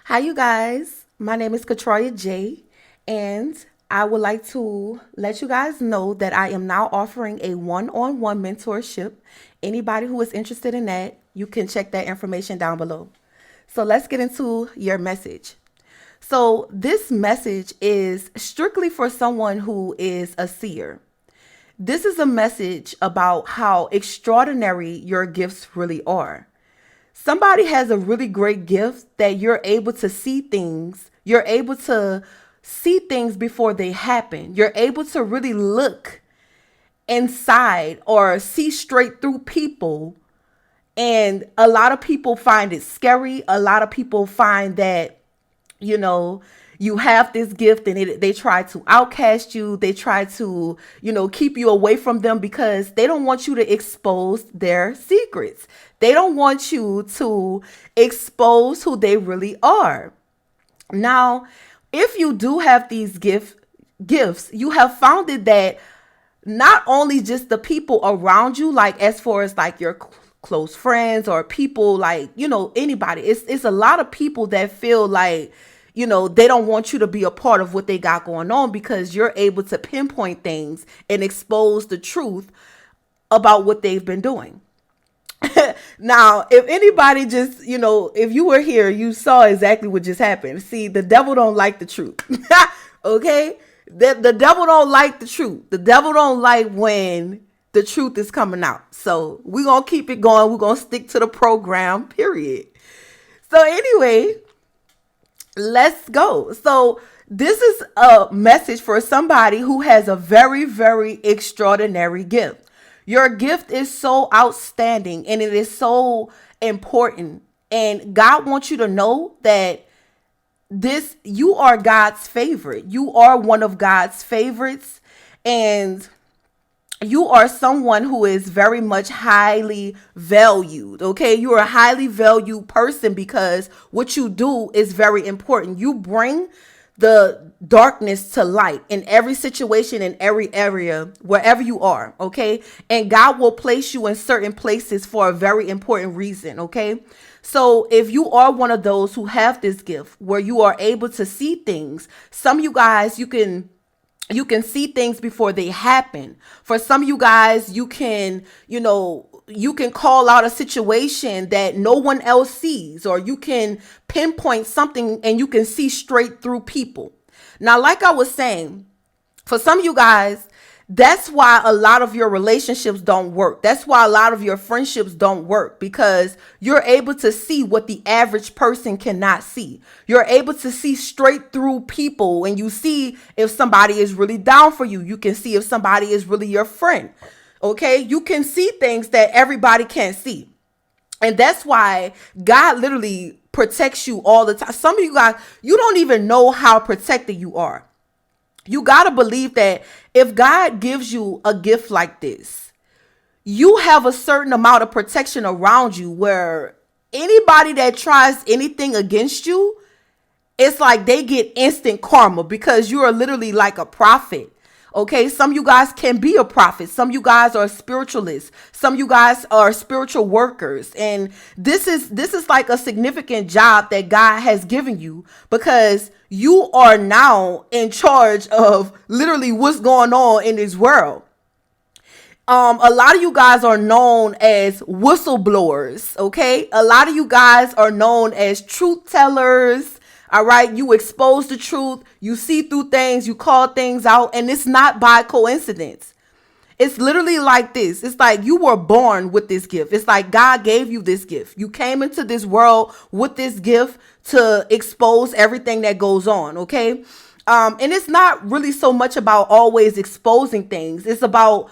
Hi, you guys. My name is Katroya J, and I would like to let you guys know that I am now offering a one-on-one mentorship. Anybody who is interested in that, you can check that information down below. So let's get into your message. So, this message is strictly for someone who is a seer. This is a message about how extraordinary your gifts really are. Somebody has a really great gift that you're able to see things. You're able to see things before they happen. You're able to really look inside or see straight through people. And a lot of people find it scary. A lot of people find that, you know, you have this gift and they try to outcast you. They try to, keep you away from them because they don't want you to expose their secrets. They don't want you to expose who they really are. Now, if you do have these gifts, you have found it that not only just the people around you, like as far as like your close friends or people like, anybody, it's a lot of people that feel like, they don't want you to be a part of what they got going on because you're able to pinpoint things and expose the truth about what they've been doing. Now, if anybody just, if you were here, you saw exactly what just happened. See, the devil don't like the truth. Okay? The devil don't like the truth. The devil don't like when the truth is coming out. So we're going to keep it going. We're going to stick to the program, period. So anyway, let's go. So this is a message for somebody who has a very, very extraordinary gift. Your gift is so outstanding and it is so important. And God wants you to know that you are God's favorite. You are one of God's favorites. And you are someone who is very much highly valued. Okay. You are a highly valued person because what you do is very important. You bring the darkness to light in every situation, in every area, wherever you are. Okay. And God will place you in certain places for a very important reason. Okay. So if you are one of those who have this gift where you are able to see things, some of you guys, you can see things before they happen. For some of you guys, you can call out a situation that no one else sees, or you can pinpoint something and you can see straight through people. Now, like I was saying, for some of you guys, that's why a lot of your relationships don't work. That's why a lot of your friendships don't work, because you're able to see what the average person cannot see. You're able to see straight through people, and you see if somebody is really down for you. You can see if somebody is really your friend. Okay. You can see things that everybody can't see. And that's why God literally protects you all the time. Some of you guys, you don't even know how protected you are. You got to believe that if God gives you a gift like this, you have a certain amount of protection around you where anybody that tries anything against you, it's like they get instant karma because you are literally like a prophet. Okay, some of you guys can be a prophet. Some of you guys are spiritualists. Some of you guys are spiritual workers. And this is like a significant job that God has given you, because you are now in charge of literally what's going on in this world. A lot of you guys are known as whistleblowers. Okay, a lot of you guys are known as truth tellers. All right, you expose the truth, you see through things, you call things out, and it's not by coincidence. It's literally like this. It's like you were born with this gift. It's like God gave you this gift. You came into this world with this gift to expose everything that goes on. Okay. And it's not really so much about always exposing things. It's about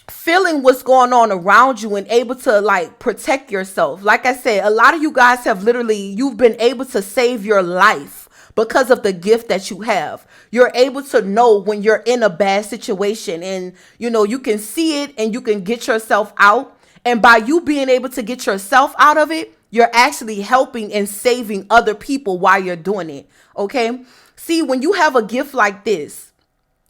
feeling what's going on around you and able to like protect yourself. Like I said, a lot of you guys have literally, you've been able to save your life because of the gift that you have. You're able to know when you're in a bad situation, and you can see it and you can get yourself out. And by you being able to get yourself out of it, you're actually helping and saving other people while you're doing it. Okay. See, when you have a gift like this,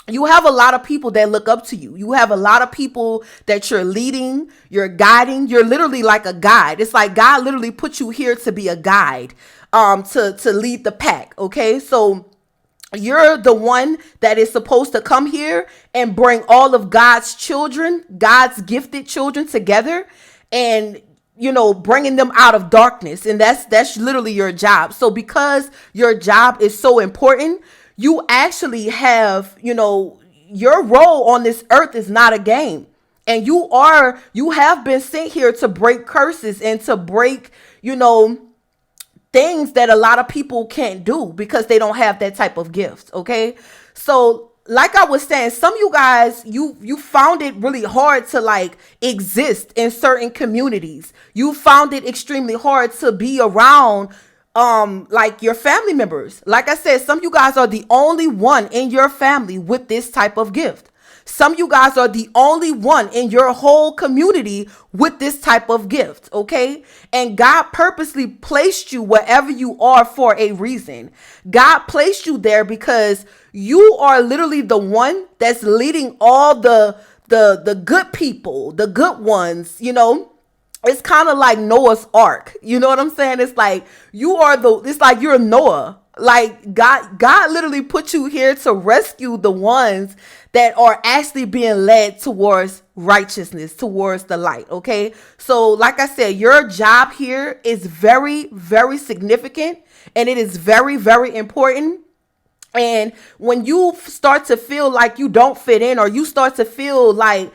you have a lot of people that look up to you. You have a lot of people that you're leading, you're guiding. You're literally like a guide. It's like God literally put you here to be a guide, to lead the pack. Okay. So you're the one that is supposed to come here and bring all of God's children, God's gifted children together, and bringing them out of darkness. And that's literally your job. So because your job is so important, you actually have, your role on this earth is not a game. And you have been sent here to break curses and to break, things that a lot of people can't do because they don't have that type of gift. Okay. So like I was saying, some of you guys, you found it really hard to like exist in certain communities. You found it extremely hard to be around like your family members. Like I said, some of you guys are the only one in your family with this type of gift. Some of you guys are the only one in your whole community with this type of gift, okay? And God purposely placed you wherever you are for a reason. God placed you there because you are literally the one that's leading all the good people, the good ones, It's kind of like Noah's Ark. You know what I'm saying? It's like it's like you're Noah. Like God literally put you here to rescue the ones that are actually being led towards righteousness, towards the light. Okay. So like I said, your job here is very, very significant, and it is very, very important. And when you start to feel like you don't fit in, or you start to feel like,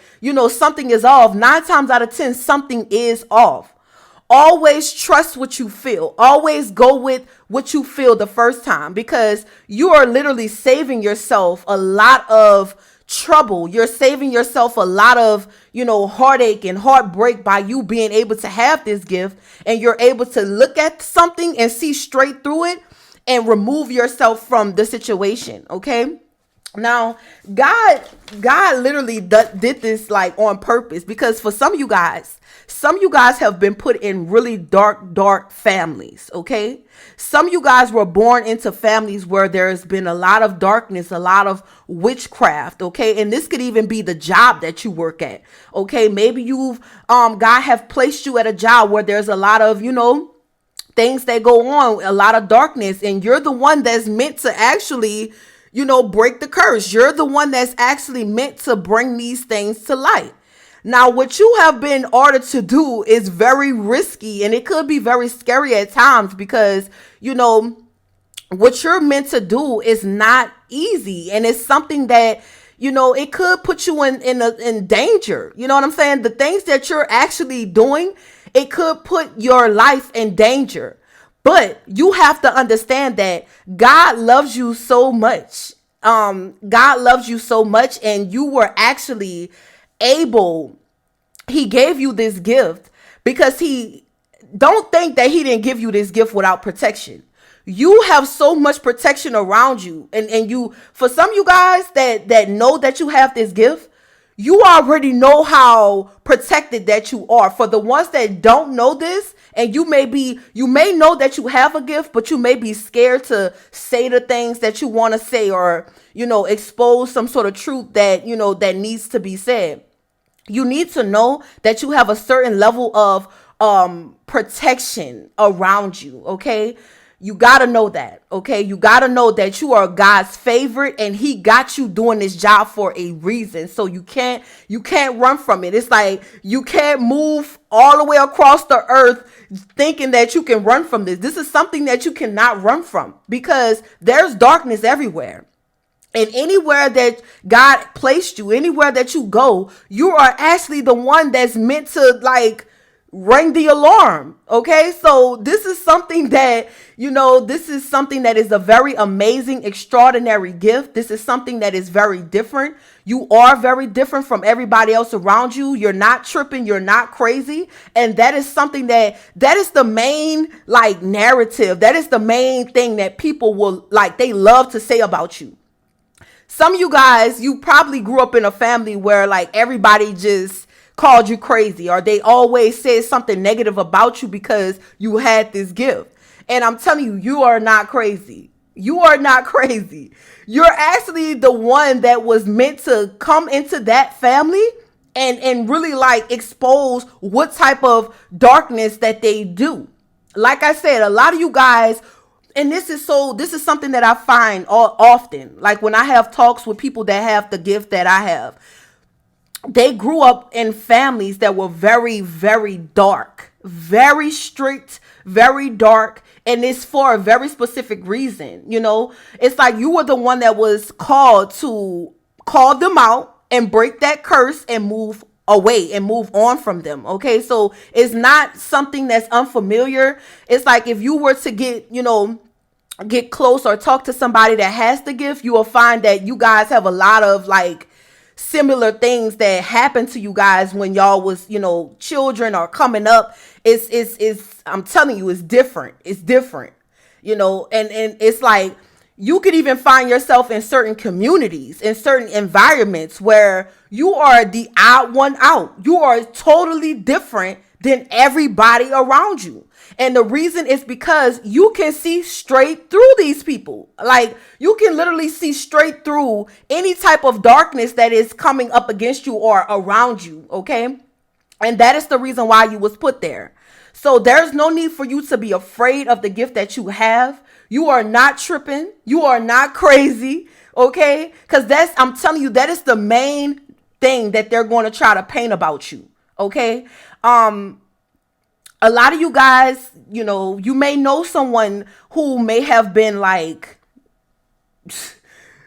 something is off, 9 times out of 10, something is off. Always trust what you feel. Always go with what you feel the first time, because you are literally saving yourself a lot of trouble. You're saving yourself a lot of, heartache and heartbreak by you being able to have this gift, and you're able to look at something and see straight through it and remove yourself from the situation. Okay. Now, God literally did this like on purpose, because for some of you guys have been put in really dark families. Okay. Some of you guys were born into families where there's been a lot of darkness, a lot of witchcraft. Okay. And this could even be the job that you work at. Okay. Maybe God have placed you at a job where there's a lot of, things that go on, a lot of darkness, and you're the one that's meant to actually, break the curse. You're the one that's actually meant to bring these things to light. Now, what you have been ordered to do is very risky, and it could be very scary at times, because, what you're meant to do is not easy, and it's something that, it could put you in danger. You know what I'm saying? The things that you're actually doing, it could put your life in danger. But you have to understand that God loves you so much. God loves you so much, and you were actually able. He gave you this gift because don't think that he didn't give you this gift without protection. You have so much protection around you. And you, for some of you guys that know that you have this gift, you already know how protected that you are. For the ones that don't know this, and you may know that you have a gift, but you may be scared to say the things that you want to say, or, expose some sort of truth that, that needs to be said. You need to know that you have a certain level of protection around you. Okay. You got to know that. Okay. You got to know that you are God's favorite, and he got you doing this job for a reason. So you can't run from it. It's like you can't move all the way across the earth thinking that you can run from this. This is something that you cannot run from, because there's darkness everywhere. And anywhere that God placed you, anywhere that you go, you are actually the one that's meant to like ring the alarm. Okay. So this is something that, this is something that is a very amazing, extraordinary gift. This is something that is very different. You are very different from everybody else around you. You're not tripping. You're not crazy. And that is something that is the main like narrative. That is the main thing that people will like, they love to say about you. Some of you guys, you probably grew up in a family where like everybody just called you crazy, or they always said something negative about you because you had this gift. And I'm telling you, you are not crazy. You are not crazy. You're actually the one that was meant to come into that family and really like expose what type of darkness that they do. Like I said, a lot of you guys, and this is something that I find all, often. Like when I have talks with people that have the gift that I have, they grew up in families that were very, very dark, very strict, very dark. And it's for a very specific reason. You know, it's like you were the one that was called to call them out and break that curse and move away and move on from them. Okay. So it's not something that's unfamiliar. It's like if you were to get close or talk to somebody that has the gift, you will find that you guys have a lot of like similar things that happened to you guys when y'all was, children or coming up. It's I'm telling you, it's different. It's different. And it's like you could even find yourself in certain communities, in certain environments where you are the odd one out. You are totally different than everybody around you. And the reason is because you can see straight through these people. Like you can literally see straight through any type of darkness that is coming up against you or around you. Okay. And that is the reason why you was put there. So there's no need for you to be afraid of the gift that you have. You are not tripping. You are not crazy. Okay. Because I'm telling you, that is the main thing that they're going to try to paint about you. Okay. A lot of you guys, you may know someone who may have been like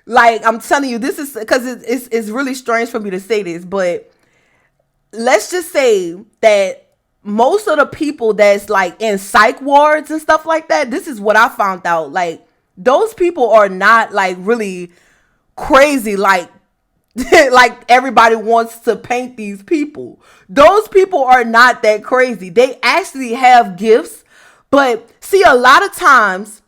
I'm telling you, this is because it's really strange for me to say this, but let's just say that most of the people that's like in psych wards and stuff like that, this is what I found out. Like those people are not like really crazy like like everybody wants to paint these people. Those people are not that crazy. They actually have gifts. But see, a lot of times,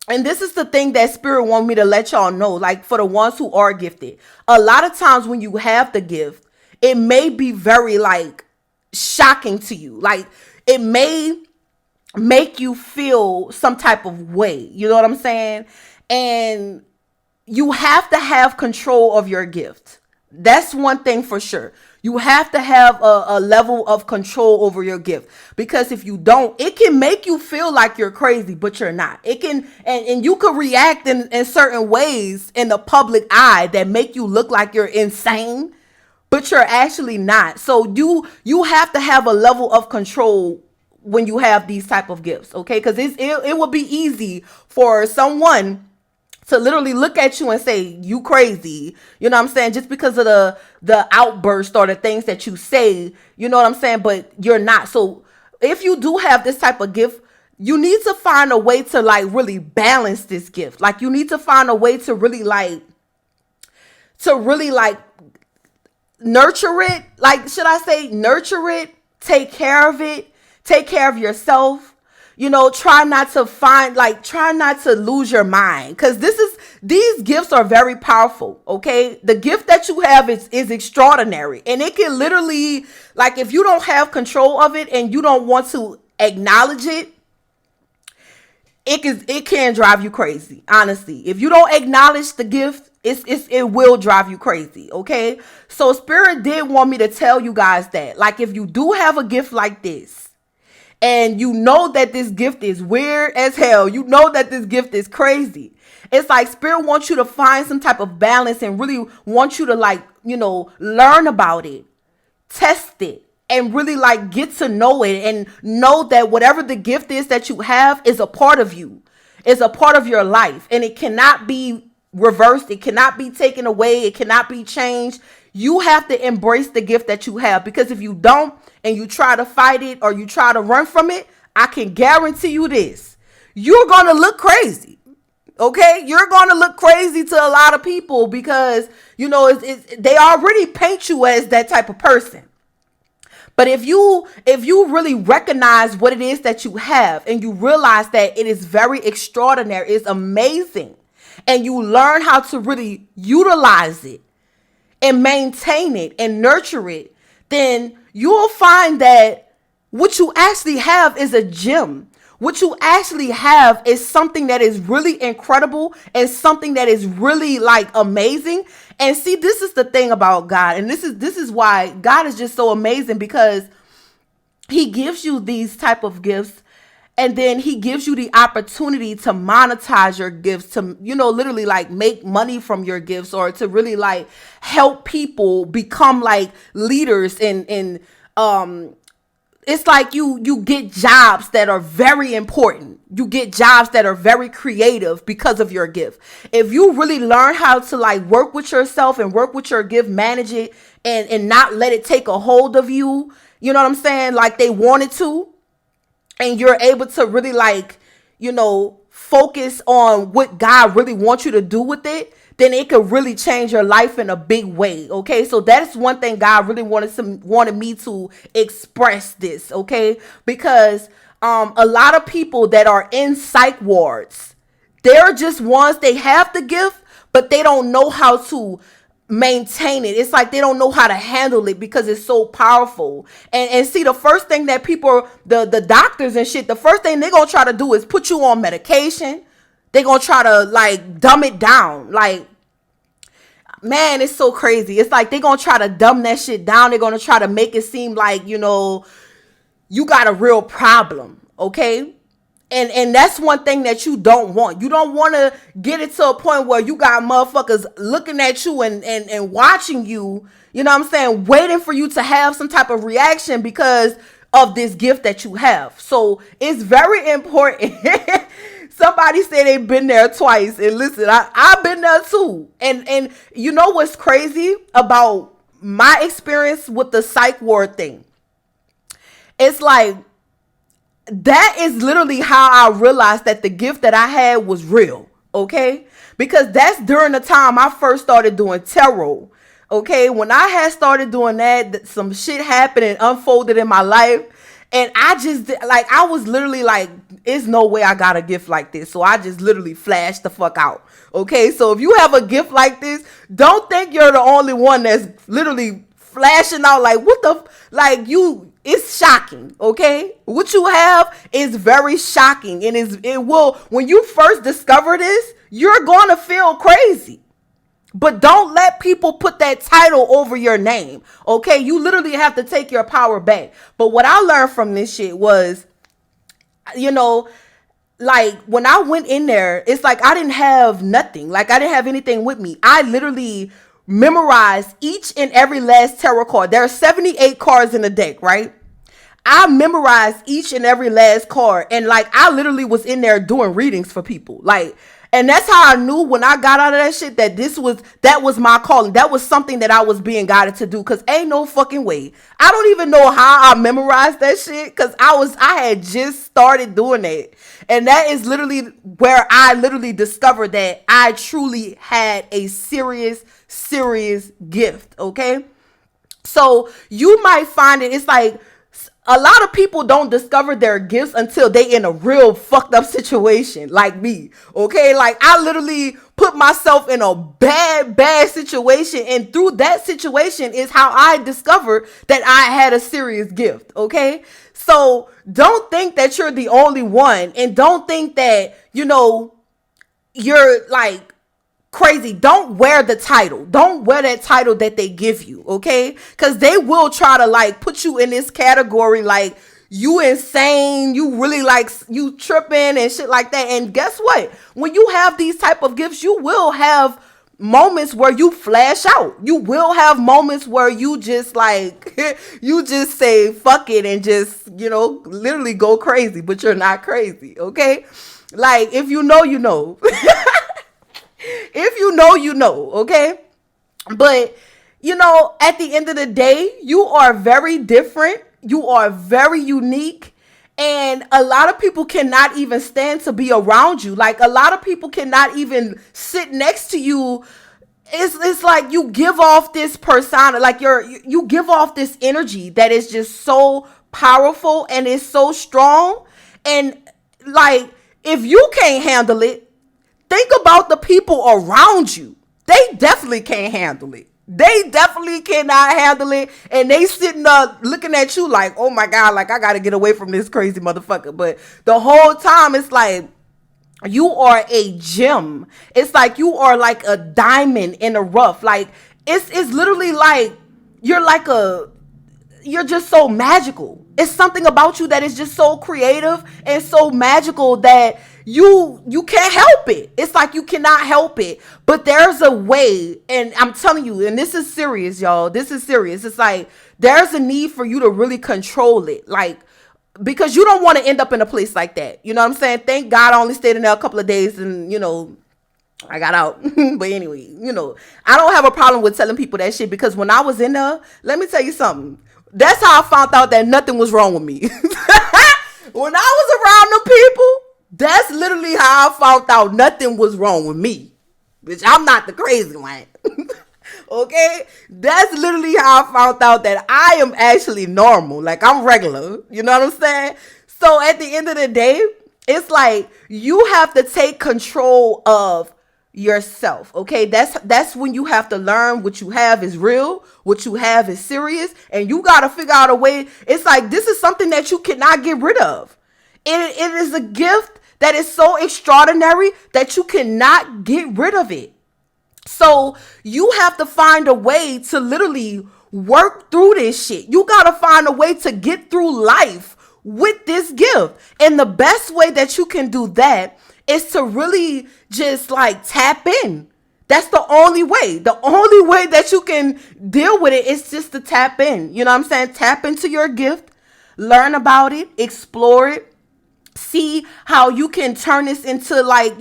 and this is the thing that Spirit want me to let y'all know, like for the ones who are gifted, a lot of times when you have the gift, it may be very like shocking to you. Like it may make you feel some type of way. You know what I'm saying? And you have to have control of your gift. That's one thing for sure. You have to have a level of control over your gift, because if you don't, it can make you feel like you're crazy, but you're not. It can, and you could react in certain ways in the public eye that make you look like you're insane, but you're actually not. So you have to have a level of control when you have these type of gifts. Okay. Cause it would be easy for someone to literally look at you and say, you crazy. You know what I'm saying? Just because of the outburst or the things that you say, you know what I'm saying? But you're not. So if you do have this type of gift, you need to find a way to like really balance this gift. Like you need to find a way to really like nurture it. Like, should I say nurture it? Take care of it. Take care of yourself. Try not to lose your mind, because these gifts are very powerful. Okay. The gift that you have is extraordinary, and it can literally, like, if you don't have control of it and you don't want to acknowledge it, it can drive you crazy. Honestly, if you don't acknowledge the gift, it will drive you crazy. Okay. So Spirit did want me to tell you guys that, like, if you do have a gift like this, and you know that this gift is weird as hell, you know that this gift is crazy, it's like Spirit wants you to find some type of balance and really want you to learn about it, test it, and really like get to know it, and know that whatever the gift is that you have is a part of you, is a part of your life, and it cannot be reversed. It cannot be taken away. It cannot be changed. You have to embrace the gift that you have, because if you don't and you try to fight it or you try to run from it, I can guarantee you this: you're going to look crazy. Okay, you're going to look crazy to a lot of people, because they already paint you as that type of person. But if you really recognize what it is that you have, and you realize that it is very extraordinary, it's amazing, and you learn how to really utilize it and maintain it and nurture it, then you'll find that what you actually have is a gem. What you actually have is something that is really incredible and something that is really like amazing. And see, this is the thing about God, and this is why God is just so amazing, because he gives you these type of gifts, and then he gives you the opportunity to monetize your gifts, to literally like make money from your gifts, or to really like help people become like leaders in it's like you get jobs that are very important. You get jobs that are very creative because of your gift. If you really learn how to like work with yourself and work with your gift, manage it, and not let it take a hold of you, you know what I'm saying, like they wanted to, and you're able to really like, focus on what God really wants you to do with it, then it could really change your life in a big way. Okay. So that's one thing God really wanted me to express this. Okay. Because a lot of people that are in psych wards, they're just ones, they have the gift, but they don't know how to maintain it. It's like they don't know how to handle it because it's so powerful. And see, the first thing that people, the doctors and shit, the first thing they're gonna try to do is put you on medication. They're gonna try to like dumb it down. Like, man, it's so crazy. It's like they're gonna try to dumb that shit down. They're gonna try to make it seem like, you got a real problem. Okay. And that's one thing that you don't want. You don't want to get it to a point where you got motherfuckers looking at you and watching you, you know what I'm saying, waiting for you to have some type of reaction because of this gift that you have. So it's very important. Somebody said they've been there twice. And listen, I've been there too. And you know what's crazy about my experience with the psych ward thing? It's like, that is literally how I realized that the gift that I had was real. Okay. Because that's during the time I first started doing tarot. Okay. When I had started doing that, some shit happened and unfolded in my life. And I just like, I was literally like, it's no way I got a gift like this. So I just literally flashed the fuck out. Okay. So if you have a gift like this, don't think you're the only one that's literally flashing out like, what the, like it's shocking. Okay. What you have is very shocking. And it will, when you first discover this, you're going to feel crazy. But don't let people put that title over your name. Okay. You literally have to take your power back. But what I learned from this shit was, like when I went in there, it's like I didn't have nothing. Like I didn't have anything with me. I literally memorized each and every last tarot card. There are 78 cards in the deck, right? I memorized each and every last card. And like, I literally was in there doing readings for people. Like, and that's how I knew when I got out of that shit that that was my calling. That was something that I was being guided to do. Cause ain't no fucking way. I don't even know how I memorized that shit. Cause I had just started doing that. And that is literally where I literally discovered that I truly had a serious gift. Okay. So you might find it's like, a lot of people don't discover their gifts until they in a real fucked up situation like me. Okay. Like I literally put myself in a bad situation. And through that situation is how I discovered that I had a serious gift. Okay. So don't think that you're the only one. And don't think that, you're like, crazy. Don't wear the title. Don't wear that title that they give you, okay? Because they will try to like put you in this category like you insane, you really like you tripping and shit like that. And guess what? When you have these type of gifts, you will have moments where you flash out. You will have moments where you just like you just say fuck it and just literally go crazy, but you're not crazy, okay? Like if you know, you know. If you know, you know, okay? But, at the end of the day, you are very different. You are very unique. And a lot of people cannot even stand to be around you. Like, a lot of people cannot even sit next to you. It's like you give off this persona, like you give off this energy that is just so powerful and is so strong. And, like, if you can't handle it, think about the people around you. They definitely can't handle it. They definitely cannot handle it. And they sitting up looking at you like, oh my God, like I gotta get away from this crazy motherfucker. But the whole time it's like you are a gem. It's like you are like a diamond in a rough. Like it's literally like you're like a you're just so magical. It's something about you that is just so creative and so magical that you can't help it. It's like you cannot help it. But there's a way, and I'm telling you, and this is serious, y'all. This is serious. It's like there's a need for you to really control it. Like because you don't want to end up in a place like that. You know what I'm saying? Thank God I only stayed in there a couple of days and I got out. But anyway, I don't have a problem with telling people that shit because when I was in there, let me tell you something. That's how I found out that nothing was wrong with me. When I was around them people, that's literally how I found out nothing was wrong with me. Bitch, I'm not the crazy one. Okay? That's literally how I found out that I am actually normal. Like I'm regular. You know what I'm saying? So at the end of the day, it's like you have to take control of yourself. Okay, that's when you have to learn what you have is real, what you have is serious, and you got to figure out a way. It's like this is something that you cannot get rid of. It is a gift that is so extraordinary that you cannot get rid of it. So you have to find a way to literally work through this shit. You got to find a way to get through life with this gift. And the best way that you can do that is to really just like tap in. That's the only way. The only way that you can deal with it is just to tap in. You know what I'm saying? Tap into your gift, learn about it, explore it, see how you can turn this into like,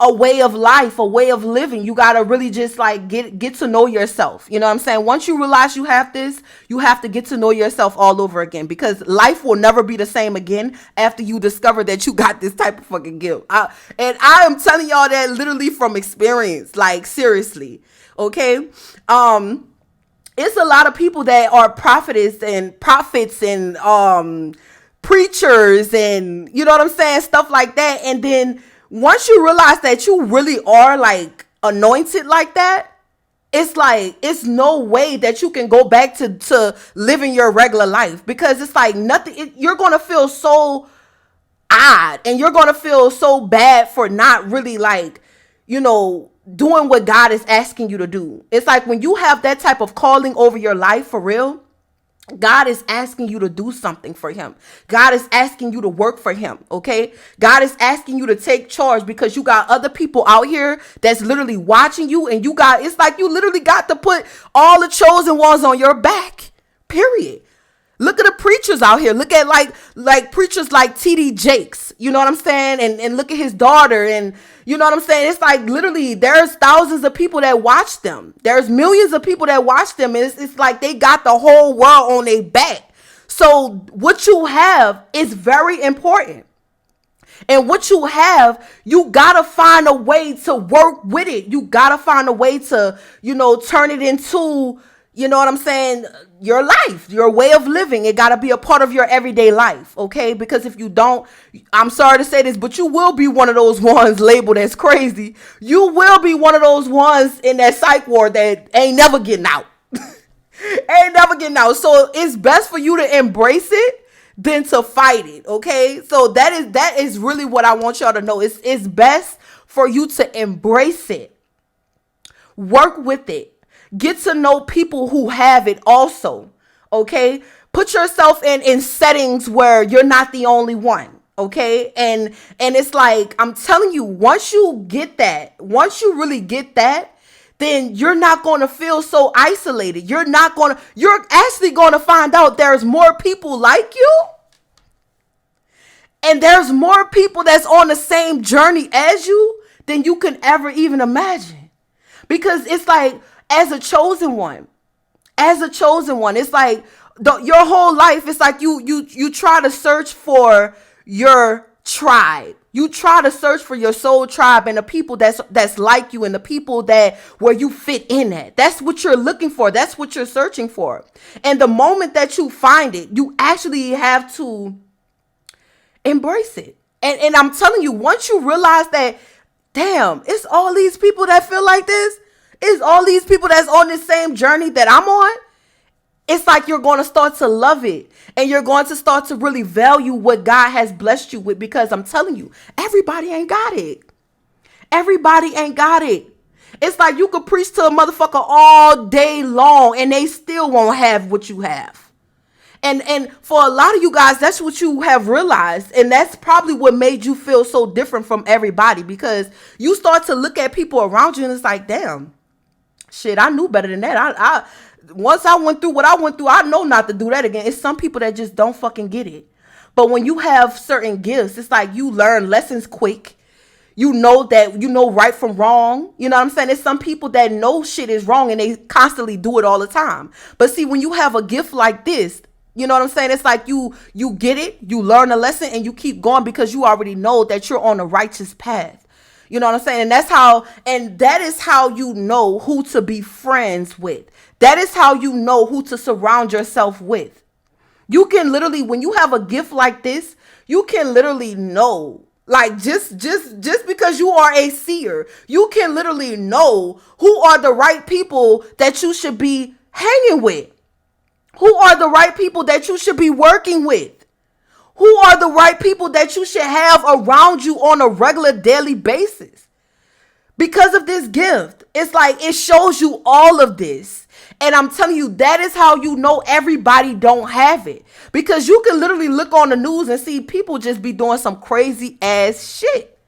a way of life, a way of living. You got to really just like get to know yourself. You know what I'm saying? Once you realize you have this, you have to get to know yourself all over again because life will never be the same again after you discover that you got this type of fucking gift. And I am telling y'all that literally from experience, like seriously. Okay. It's a lot of people that are prophetess and prophets and, preachers and you know what I'm saying? Stuff like that. And then once you realize that you really are like anointed like that, it's like, it's no way that you can go back to living your regular life because it's like nothing. You're going to feel so odd and you're going to feel so bad for not really like, doing what God is asking you to do. It's like when you have that type of calling over your life for real, God is asking you to do something for him. God is asking you to work for him. Okay. God is asking you to take charge because you got other people out here that's literally watching you and it's like you literally got to put all the chosen ones on your back. Period. Look at the preachers out here. Look at like preachers like TD Jakes. You know what I'm saying? And look at his daughter. And you know what I'm saying? It's like literally there's thousands of people that watch them. There's millions of people that watch them. And it's like they got the whole world on their back. So what you have is very important. And what you have, you got to find a way to work with it. You got to find a way to, turn it into, you know what I'm saying, your life, your way of living. It got to be a part of your everyday life, okay? Because if you don't, I'm sorry to say this, but you will be one of those ones labeled as crazy. You will be one of those ones in that psych ward that ain't never getting out. Ain't never getting out. So it's best for you to embrace it than to fight it, okay? So that is really what I want y'all to know. It's best for you to embrace it. Work with it. Get to know people who have it also, okay? Put yourself in settings where you're not the only one, okay? And it's like, I'm telling you, once you really get that, then you're not going to feel so isolated. You're actually going to find out there's more people like you. And there's more people that's on the same journey as you than you can ever even imagine. Because it's like, as a chosen one, it's like your whole life, it's like you try to search for your tribe. You try to search for your soul tribe and the people that's like you and the people that where you fit in at. That's what you're looking for. That's what you're searching for. And the moment that you find it, you actually have to embrace it. And I'm telling you, once you realize that, damn, it's all these people that feel like this, is all these people that's on this same journey that I'm on, it's like you're going to start to love it, and you're going to start to really value what God has blessed you with, because I'm telling you, everybody ain't got it. Everybody ain't got it. It's like you could preach to a motherfucker all day long and they still won't have what you have. And for a lot of you guys, that's what you have realized. And that's probably what made you feel so different from everybody, because you start to look at people around you and it's like, damn, shit, I knew better than that. I once I went through what I went through, I know not to do that again. It's some people that just don't fucking get it. But when you have certain gifts, it's like you learn lessons quick. You know that you know right from wrong. You know what I'm saying? There's some people that know shit is wrong and they constantly do it all the time. But see, when you have a gift like this, you know what I'm saying? It's like you get it, you learn a lesson, and you keep going because you already know that you're on a righteous path. You know what I'm saying? And that is how you know who to be friends with. That is how you know who to surround yourself with. You can literally, when you have a gift like this, you can literally know. Like just because you are a seer, you can literally know who are the right people that you should be hanging with. Who are the right people that you should be working with? Who are the right people that you should have around you on a regular daily basis? Because of this gift, it's like it shows you all of this. And I'm telling you, that is how you know everybody don't have it. Because you can literally look on the news and see people just be doing some crazy ass shit.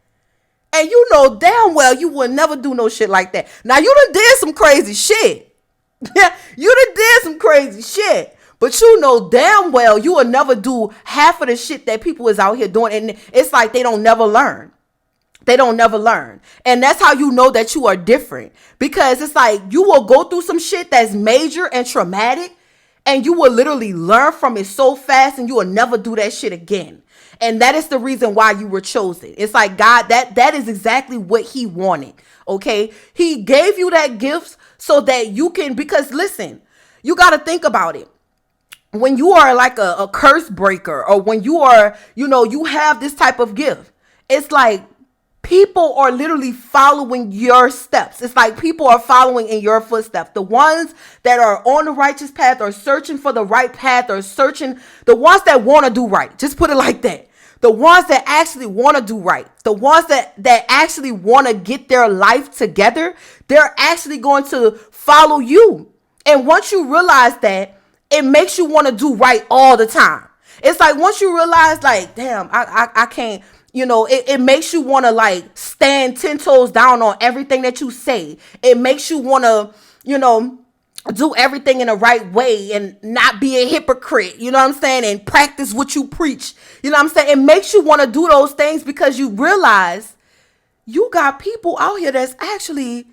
And you know damn well you would never do no shit like that. Now you done did some crazy shit. You done did some crazy shit. But you know damn well you will never do half of the shit that people is out here doing. And it's like they don't never learn. They don't never learn. And that's how you know that you are different. Because it's like you will go through some shit that's major and traumatic, and you will literally learn from it so fast, and you will never do that shit again. And that is the reason why you were chosen. It's like God, that is exactly what he wanted. Okay. He gave you that gift so that you can, because listen, you got to think about it. When you are like a curse breaker, or when you are, you have this type of gift, it's like people are literally following your steps. It's like people are following in your footsteps. The ones that are on the righteous path are searching for the right path, or searching, the ones that want to do right. Just put it like that. The ones that actually want to do right. The ones that actually want to get their life together. They're actually going to follow you. And once you realize that, it makes you want to do right all the time. It's like once you realize like, damn, I can't, it makes you want to like stand 10 toes down on everything that you say. It makes you want to, do everything in the right way and not be a hypocrite. You know what I'm saying? And practice what you preach. You know what I'm saying? It makes you want to do those things because you realize you got people out here that's actually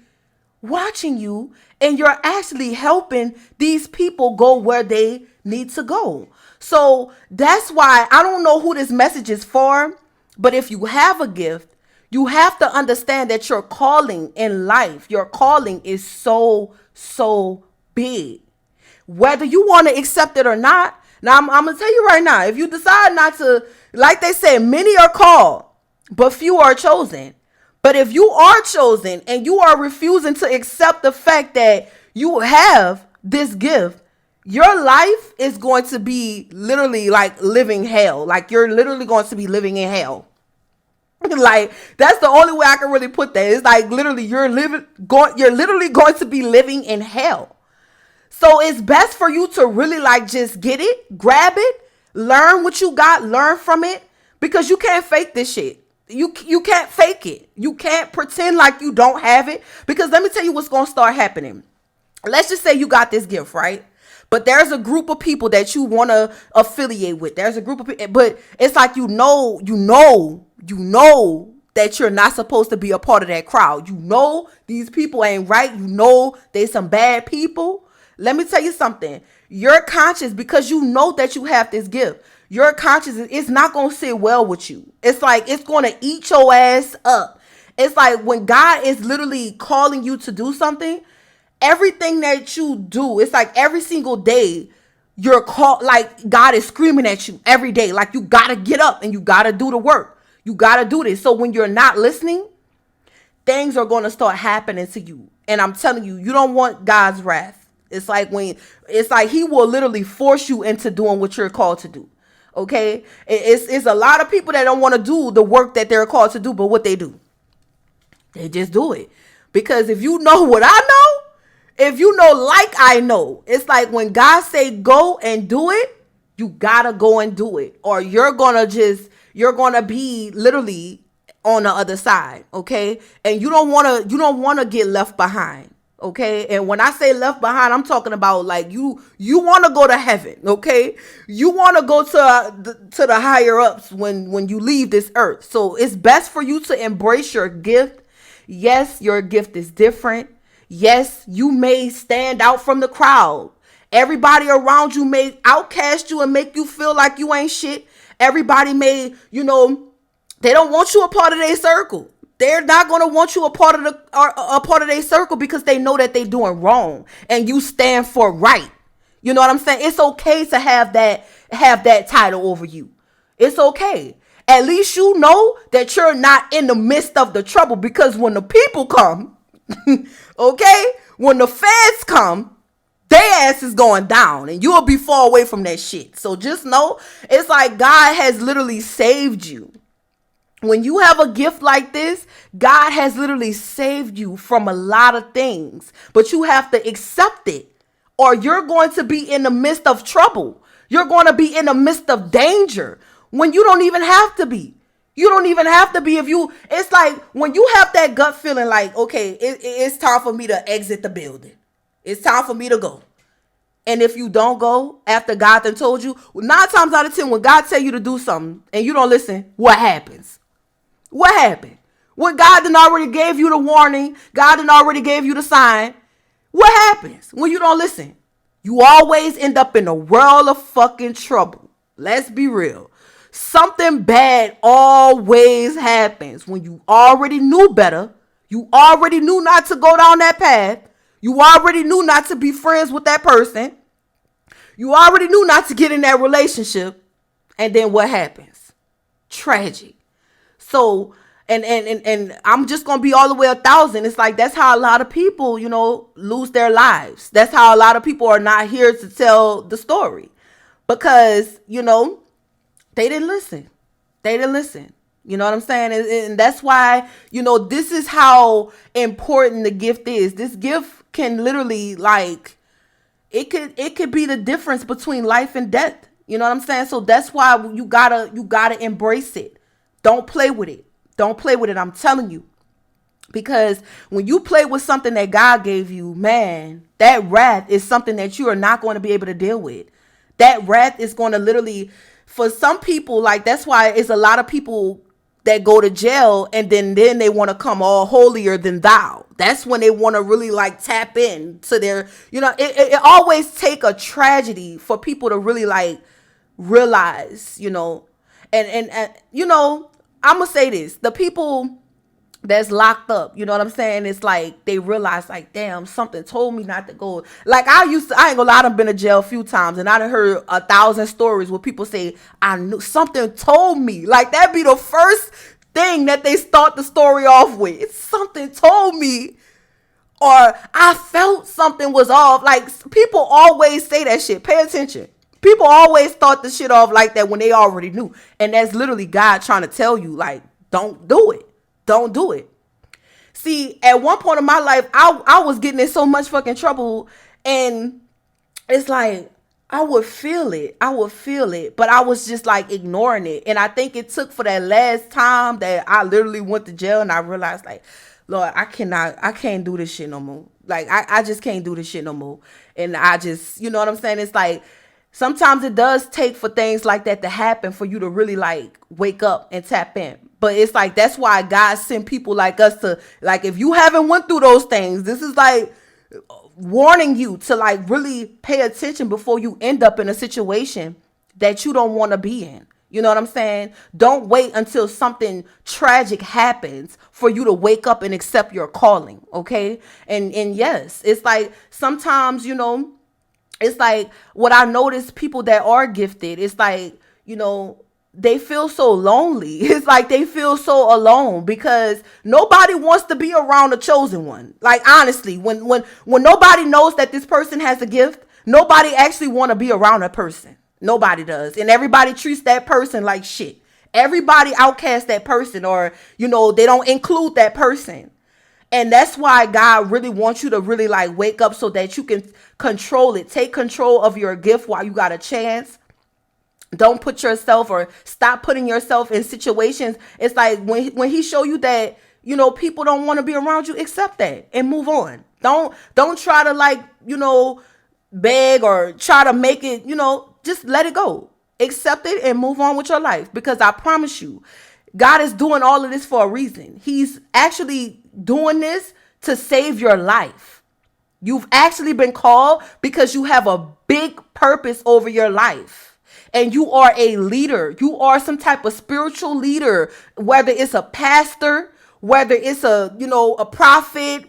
watching you, and you're actually helping these people go where they need to go. So that's why I don't know who this message is for. But if you have a gift, you have to understand that your calling in life, your calling is so big. Whether you want to accept it or not. Now, I'm going to tell you right now, if you decide not to, like they say, many are called, but few are chosen. But if you are chosen and you are refusing to accept the fact that you have this gift, your life is going to be literally like living hell. Like you're literally going to be living in hell. Like that's the only way I can really put that. It's like literally you're literally going to be living in hell. So it's best for you to really like just get it, grab it, learn what you got, learn from it, because you can't fake this shit. You can't fake it. You can't pretend like you don't have it, because let me tell you what's going to start happening. Let's just say you got this gift, right? But there's a group of people that you want to affiliate with. There's a group of people, but it's like you know that you're not supposed to be a part of that crowd. You know these people ain't right. You know they some bad people. Let me tell you something. Your conscience, because you know that you have this gift, your conscience is not going to sit well with you. It's like it's going to eat your ass up. It's like when God is literally calling you to do something, everything that you do, it's like every single day you're called, like God is screaming at you every day. Like you got to get up and you got to do the work. You got to do this. So when you're not listening, things are going to start happening to you. And I'm telling you, you don't want God's wrath. It's like he will literally force you into doing what you're called to do. Okay? It's a lot of people that don't want to do the work that they're called to do, but what they do, they just do it. Because if you know what I know, if you know like I know, it's like when God say go and do it, you gotta go and do it. Or you're gonna be literally on the other side, okay? And you don't wanna get left behind. Okay, and when I say left behind, I'm talking about like you want to go to heaven. Okay, you want to go to the higher ups when you leave this earth. So it's best for you to embrace your gift. Yes, your gift is different. Yes, you may stand out from the crowd. Everybody around you may outcast you and make you feel like you ain't shit. Everybody may, they don't want you a part of their circle. They're not going to want you a part of their circle because they know that they're doing wrong and you stand for right. You know what I'm saying? It's okay to have that title over you. It's okay. At least you know that you're not in the midst of the trouble, because when the people come, okay, when the feds come, their ass is going down and you'll be far away from that shit. So just know, it's like God has literally saved you. When you have a gift like this, God has literally saved you from a lot of things, but you have to accept it, or you're going to be in the midst of trouble. You're going to be in the midst of danger when you don't even have to be. You don't even have to be. It's like when you have that gut feeling like, okay, it's time for me to exit the building. It's time for me to go. And if you don't go after God done told you, 9 times out of 10, when God tell you to do something and you don't listen, what happens? What happened? When God done already gave you the warning, God done already gave you the sign, what happens when you don't listen? You always end up in a world of fucking trouble. Let's be real. Something bad always happens when you already knew better. You already knew not to go down that path. You already knew not to be friends with that person. You already knew not to get in that relationship. And then what happens? Tragic. So, and I'm just going to be all the way 1,000. It's like, that's how a lot of people, lose their lives. That's how a lot of people are not here to tell the story, because, they didn't listen. They didn't listen. You know what I'm saying? And that's why, this is how important the gift is. This gift can literally, like, it could be the difference between life and death. You know what I'm saying? So that's why you gotta embrace it. Don't play with it. Don't play with it. I'm telling you. Because when you play with something that God gave you, man, that wrath is something that you are not going to be able to deal with. That wrath is going to literally, for some people, like, that's why it's a lot of people that go to jail and then they want to come all holier than thou. That's when they want to really like tap in to their, it always take a tragedy for people to really like realize, and I'm going to say this, the people that's locked up, you know what I'm saying? It's like they realize, like, damn, something told me not to go. Like, I ain't gonna lie, I've been to jail a few times and I done heard 1,000 stories where people say, I knew something told me. Like, that'd be the first thing that they start the story off with. It's something told me, or I felt something was off. Like, people always say that shit. Pay attention. People always start the shit off like that when they already knew. And that's literally God trying to tell you, like, don't do it. Don't do it. See, at one point in my life, I was getting in so much fucking trouble, and it's like, I would feel it, but I was just like ignoring it. And I think it took for that last time that I literally went to jail and I realized, like, Lord, I can't do this shit no more. Like, I just can't do this shit no more. And I just, you know what I'm saying? It's like, sometimes it does take for things like that to happen for you to really like wake up and tap in. But it's like, that's why God sent people like us to, like, if you haven't went through those things, this is like warning you to like really pay attention before you end up in a situation that you don't want to be in. You know what I'm saying? Don't wait until something tragic happens for you to wake up and accept your calling. Okay. And yes, it's like sometimes, it's like what I notice, people that are gifted, it's like, they feel so lonely. It's like they feel so alone because nobody wants to be around a chosen one. Like honestly, when nobody knows that this person has a gift, nobody actually want to be around a person. Nobody does. And everybody treats that person like shit. Everybody outcasts that person, or they don't include that person. And that's why God really wants you to really like wake up so that you can control it. Take control of your gift while you got a chance. Don't put yourself, or stop putting yourself in situations. It's like when he show you that, people don't want to be around you, accept that and move on. Don't try to like, beg or try to make it, just let it go. Accept it and move on with your life, because I promise you, God is doing all of this for a reason. He's actually doing this to save your life. You've actually been called because you have a big purpose over your life. And you are a leader. You are some type of spiritual leader, whether it's a pastor, whether it's a prophet,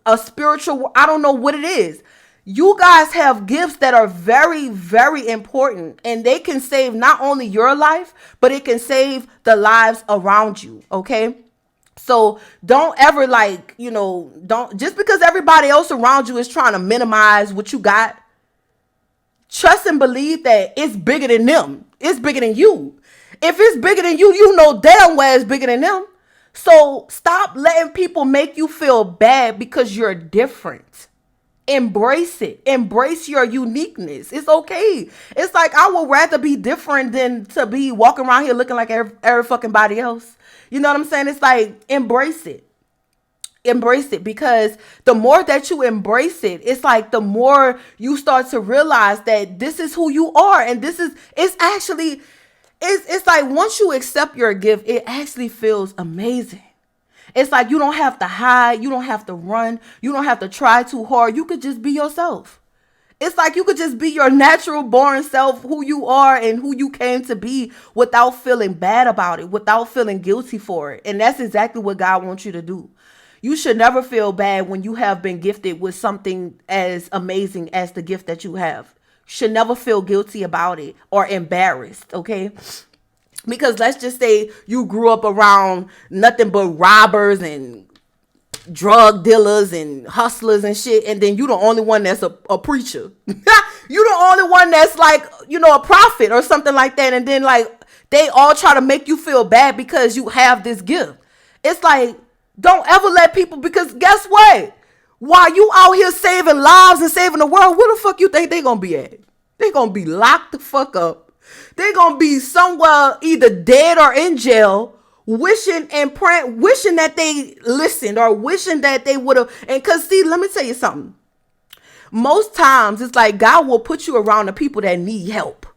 a spiritual, I don't know what it is. You guys have gifts that are very, very important, and they can save not only your life, but it can save the lives around you. Okay. So don't ever don't, just because everybody else around you is trying to minimize what you got, trust and believe that it's bigger than them. It's bigger than you. If it's bigger than you, you know damn well it's bigger than them. So stop letting people make you feel bad because you're different. Embrace it. Embrace your uniqueness. It's okay. It's like I would rather be different than to be walking around here looking like every fucking body else. You know what I'm saying? It's like embrace it. Embrace it, because the more that you embrace it, it's like the more you start to realize that this is who you are. And it's like once you accept your gift, it actually feels amazing. It's like you don't have to hide, you don't have to run, you don't have to try too hard. You could just be yourself. It's like you could just be your natural born self, who you are and who you came to be, without feeling bad about it, without feeling guilty for it. And that's exactly what God wants you to do. You should never feel bad when you have been gifted with something as amazing as the gift that you have. You should never feel guilty about it or embarrassed, okay? Because let's just say you grew up around nothing but robbers and drug dealers and hustlers and shit, and then you the only one that's a preacher. You the only one that's like, a prophet or something like that, and then like they all try to make you feel bad because you have this gift. It's like, don't ever let people, because guess what? While you out here saving lives and saving the world, where the fuck you think they gonna be at? They gonna be locked the fuck up. They gonna be somewhere either dead or in jail, wishing and praying, wishing that they listened, or wishing that they would have. And cause see, let me tell you something. Most times it's like God will put you around the people that need help.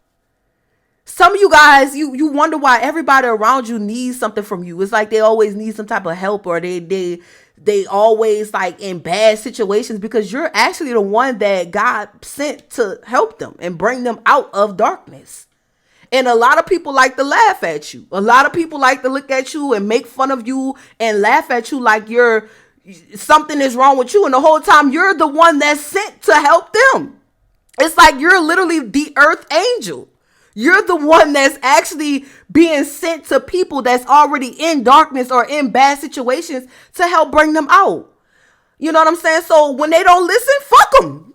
Some of you guys, you wonder why everybody around you needs something from you. It's like they always need some type of help, or they always like in bad situations, because you're actually the one that God sent to help them and bring them out of darkness. And a lot of people like to laugh at you. A lot of people like to look at you and make fun of you and laugh at you like something is wrong with you. And the whole time you're the one that's sent to help them. It's like you're literally the earth angel. You're the one that's actually being sent to people that's already in darkness or in bad situations to help bring them out. You know what I'm saying? So when they don't listen, fuck them.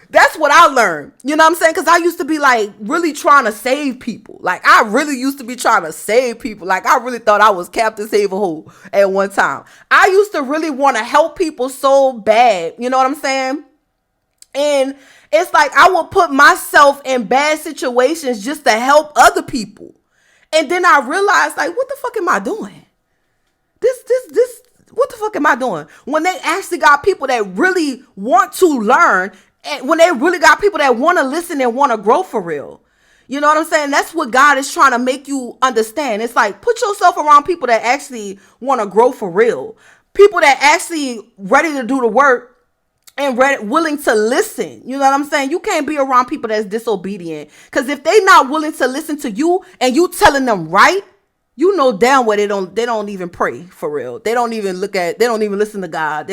That's what I learned. You know what I'm saying? Because I used to be like really trying to save people. Like I really used to be trying to save people. Like I really thought I was Captain Save-A-Hole at one time. I used to really want to help people so bad. You know what I'm saying? And it's like I will put myself in bad situations just to help other people. And then I realized, like, what the fuck am I doing? What the fuck am I doing? When they actually got people that really want to learn, and when they really got people that want to listen and want to grow for real. You know what I'm saying? That's what God is trying to make you understand. It's like, put yourself around people that actually want to grow for real. People that actually ready to do the work and willing to listen. You know what I'm saying? You can't be around people that's disobedient. Because if they not willing to listen to you and you telling them right, you know damn well they don't even pray for real. They don't even listen to God.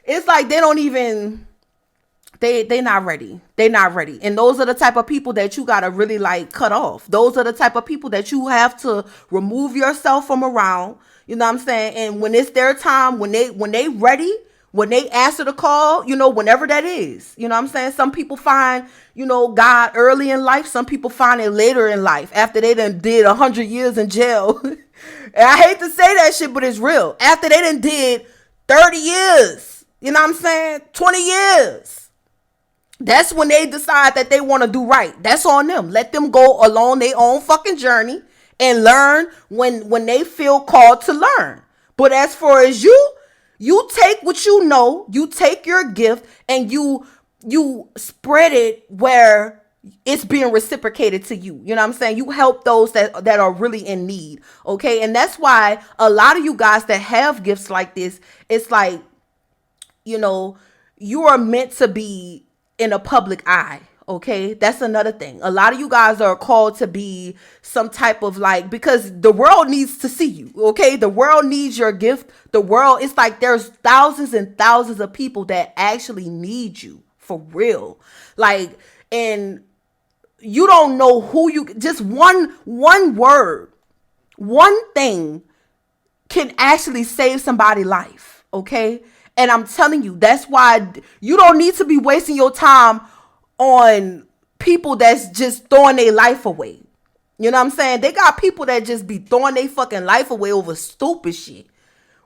It's like they don't even They not ready. They not ready. And those are the type of people that you gotta really like cut off. Those are the type of people that you have to remove yourself from around. You know what I'm saying? And when it's their time, when they ready, when they answer the call, whenever that is. You know what I'm saying? Some people find, God early in life. Some people find it later in life after they done did 100 years in jail. And I hate to say that shit, but it's real. After they done did 30 years, you know what I'm saying? 20 years. That's when they decide that they want to do right. That's on them. Let them go along their own fucking journey and learn when they feel called to learn. But as far as you take what you know, you take your gift and you spread it where it's being reciprocated to you. You know what I'm saying? You help those that are really in need. Okay. And that's why a lot of you guys that have gifts like this, it's like, you are meant to be in a public eye. Okay, that's another thing. A lot of you guys are called to be some type of like, because the world needs to see you. Okay, the world needs your gift. The world, it's like there's thousands and thousands of people that actually need you for real. Like, and you don't know who you, just one word, one thing can actually save somebody's life. Okay, and I'm telling you, that's why you don't need to be wasting your time on people that's just throwing their life away. You know what I'm saying? They got people that just be throwing their fucking life away over stupid shit.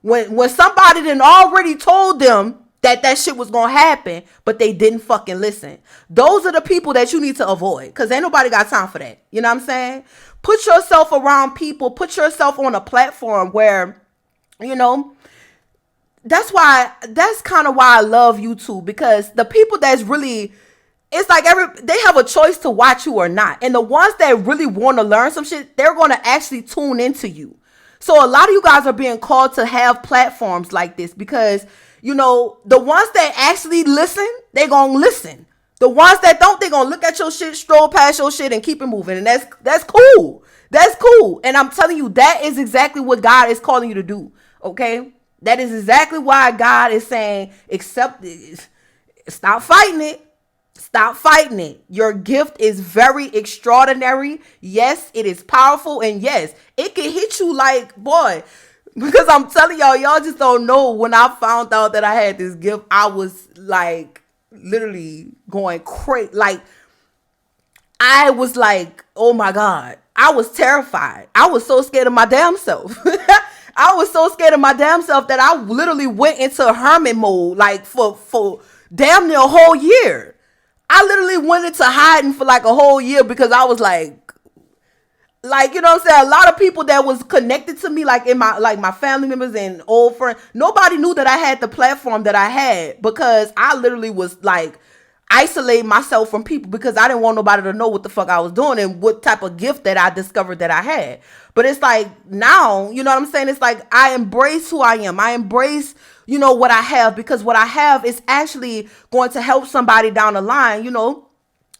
When somebody done already told them that shit was gonna happen, but they didn't fucking listen. Those are the people that you need to avoid, because ain't nobody got time for that. You know what I'm saying? Put yourself around people, put yourself on a platform where, that's kind of why I love YouTube, because the people that's really, it's like they have a choice to watch you or not. And the ones that really want to learn some shit, they're going to actually tune into you. So a lot of you guys are being called to have platforms like this because, the ones that actually listen, they're going to listen. The ones that don't, they're going to look at your shit, stroll past your shit and keep it moving. And that's cool. That's cool. And I'm telling you, that is exactly what God is calling you to do. Okay? That is exactly why God is saying, stop fighting it. Stop fighting it. Your gift is very extraordinary. Yes, it is powerful. And yes, it can hit you like, boy, because I'm telling y'all just don't know. When I found out that I had this gift, I was like literally going crazy. Like, I was like, oh my God, I was terrified. I was so scared of my damn self. I was so scared of my damn self that I literally went into hermit mode, like for damn near a whole year. I literally went into hiding for like a whole year because I was like, you know what I'm saying? A lot of people that was connected to me, like my family members and old friends, nobody knew that I had the platform that I had because I literally was like isolating myself from people because I didn't want nobody to know what the fuck I was doing and what type of gift that I discovered that I had. But it's like now, you know what I'm saying? It's like I embrace who I am. I embrace, what I have, because what I have is actually going to help somebody down the line,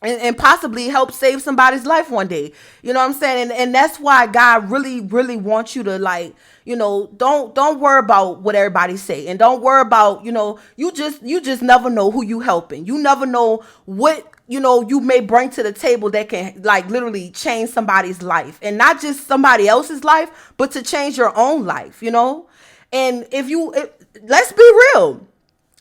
and possibly help save somebody's life one day. You know what I'm saying? And that's why God really, really wants you to like, don't worry about what everybody say. And don't worry about, you just never know who you helping. You never know what, you may bring to the table that can like literally change somebody's life, and not just somebody else's life, but to change your own life, And let's be real.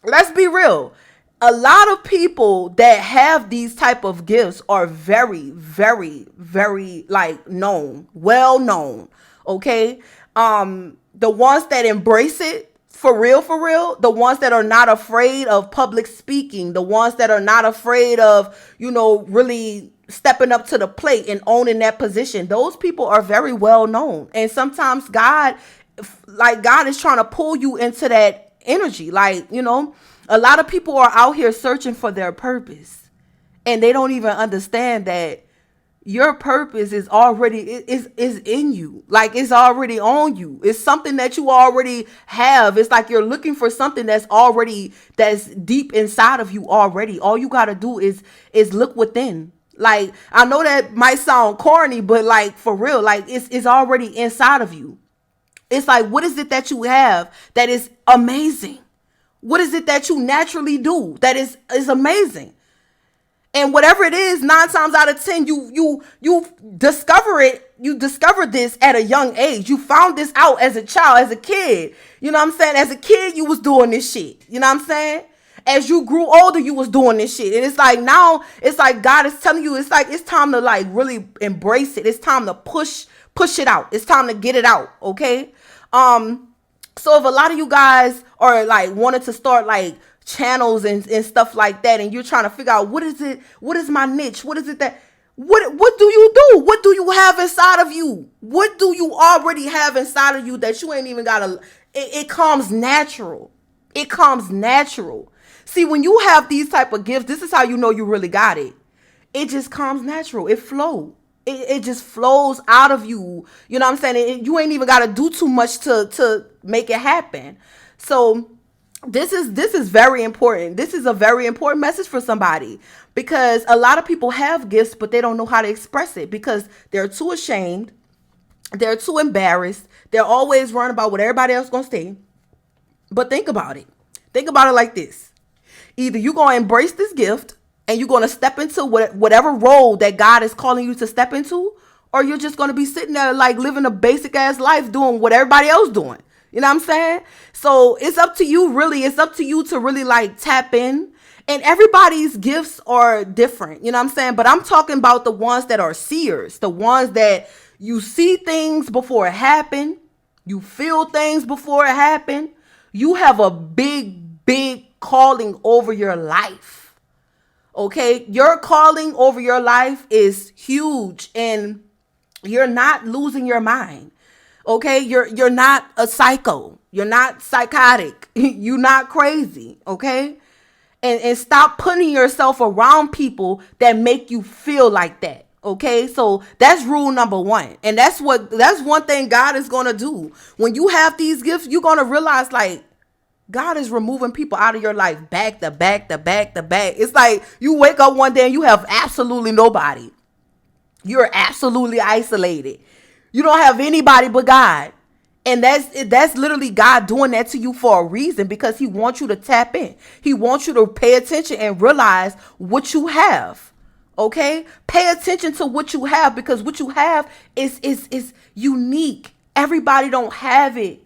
Let's be real. A lot of people that have these type of gifts are very, very, very like known, well known. Okay. The ones that embrace it for real, the ones that are not afraid of public speaking, the ones that are not afraid of, really stepping up to the plate and owning that position. Those people are very well known. And sometimes God is trying to pull you into that energy. Like, a lot of people are out here searching for their purpose, and they don't even understand that your purpose is already is in you. Like, it's already on you. It's something that you already have. It's like you're looking for something that's deep inside of you already. All you got to do is look within. Like, I know that might sound corny, but like for real, like it's already inside of you. It's like, what is it that you have that is amazing? What is it that you naturally do that is amazing? And whatever it is, 9 times out of 10, you discover it. You discovered this at a young age. You found this out as a child, as a kid. You know what I'm saying? As a kid, you was doing this shit. You know what I'm saying? As you grew older, you was doing this shit. And it's like now, it's like God is telling you, it's like it's time to like really embrace it. It's time to push it out. It's time to get it out. Okay. So if a lot of you guys are like wanted to start like channels and stuff like that, and you're trying to figure out what is my niche, what is it that what do you do? What do you have inside of you? What do you already have inside of you that you ain't even gotta it comes natural. It comes natural. See, when you have these type of gifts, this is how you know you really got it. It just comes natural. It flows. It just flows out of you. You know what I'm saying? You ain't even got to do too much to make it happen. So this is very important. This is a very important message for somebody, because a lot of people have gifts, but they don't know how to express it because they're too ashamed. They're too embarrassed. They're always worrying about what everybody else gonna say. But think about it. Think about it like this. Either you're going to embrace this gift and you're going to step into whatever role that God is calling you to step into, or you're just going to be sitting there like living a basic ass life doing what everybody else doing. You know what I'm saying? So it's up to you, really. It's up to you to really like tap in. And everybody's gifts are different. You know what I'm saying? But I'm talking about the ones that are seers, the ones that you see things before it happen. You feel things before it happen. You have a big calling over your life. Okay? Your calling over your life is huge, and you're not losing your mind. Okay? You're not a psycho. You're not psychotic. You're not crazy. Okay? And stop putting yourself around people that make you feel like that. Okay, so that's rule number one. And that's one thing God is going to do. When you have these gifts, you're going to realize like God is removing people out of your life back to back to back to back. It's like you wake up one day and you have absolutely nobody. You're absolutely isolated. You don't have anybody but God. And that's literally God doing that to you for a reason, because he wants you to tap in. He wants you to pay attention and realize what you have. Okay? Pay attention to what you have, because what you have is unique. Everybody don't have it.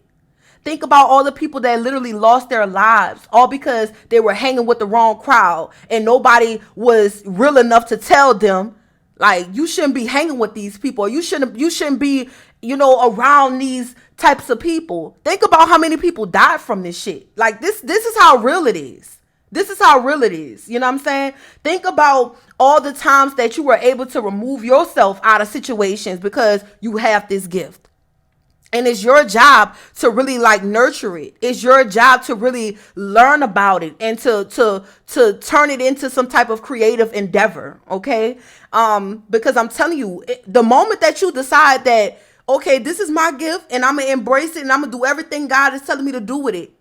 Think about all the people that literally lost their lives all because they were hanging with the wrong crowd and nobody was real enough to tell them like you shouldn't be hanging with these people. You shouldn't be, around these types of people. Think about how many people died from this shit. Like this is how real it is. This is how real it is. You know what I'm saying? Think about all the times that you were able to remove yourself out of situations because you have this gift. And it's your job to really like nurture it. It's your job to really learn about it and to turn it into some type of creative endeavor. Okay. Because I'm telling you, the moment that you decide that, okay, this is my gift and I'm going to embrace it and I'm going to do everything God is telling me to do with it,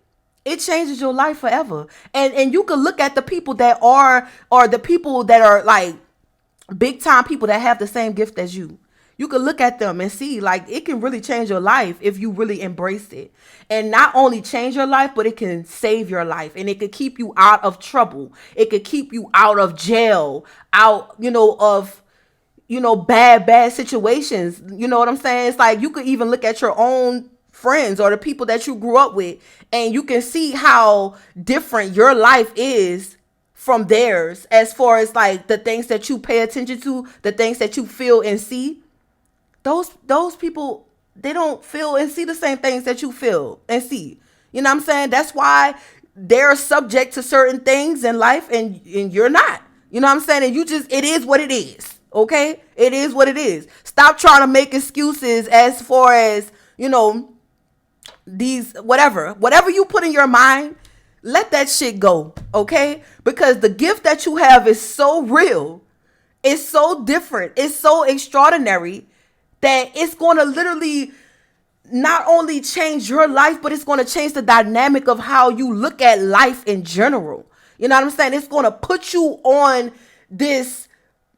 it changes your life forever. And you can look at the people that are the people that are like big time people that have the same gift as you. You can look at them and see like it can really change your life if you really embrace it. And not only change your life, but it can save your life, and it could keep you out of trouble. It could keep you out of jail, out, of, bad situations. You know what I'm saying? It's like you could even look at your own friends or the people that you grew up with, and you can see how different your life is from theirs, as far as like the things that you pay attention to, the things that you feel and see. Those people, they don't feel and see the same things that you feel and see. You know what I'm saying? That's why they're subject to certain things in life and you're not. You know what I'm saying? And it is what it is. Okay? It is what it is. Stop trying to make excuses as far as, these, whatever you put in your mind, let that shit go. Okay? Because the gift that you have is so real. It's so different. It's so extraordinary that it's going to literally not only change your life, but it's going to change the dynamic of how you look at life in general. You know what I'm saying? It's going to put you on this,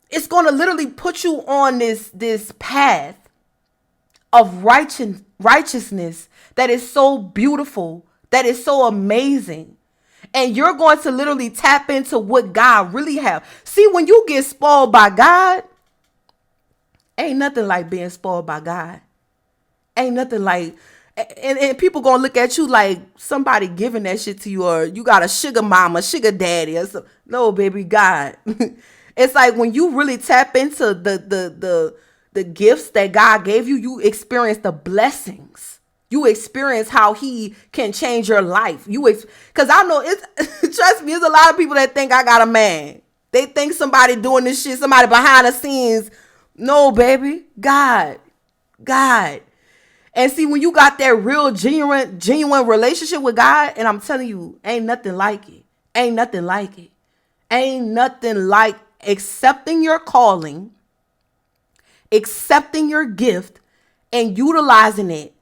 it's going to literally put you on this path of righteousness that is so beautiful, that is so amazing. And you're going to literally tap into what God really have. See, when you get spoiled by God, ain't nothing like being spoiled by God. Ain't nothing like, and people gonna look at you like somebody giving that shit to you, or you got a sugar mama, sugar daddy, or something. No, baby, God. It's like when you really tap into the gifts that God gave you, you experience the blessings. You experience how He can change your life. Because I know it's trust me, there's a lot of people that think I got a man. They think somebody doing this shit, somebody behind the scenes. No, baby, God. And see, when you got that real genuine relationship with God, and I'm telling you, ain't nothing like it. Ain't nothing like it. Ain't nothing like accepting your calling, accepting your gift, and utilizing it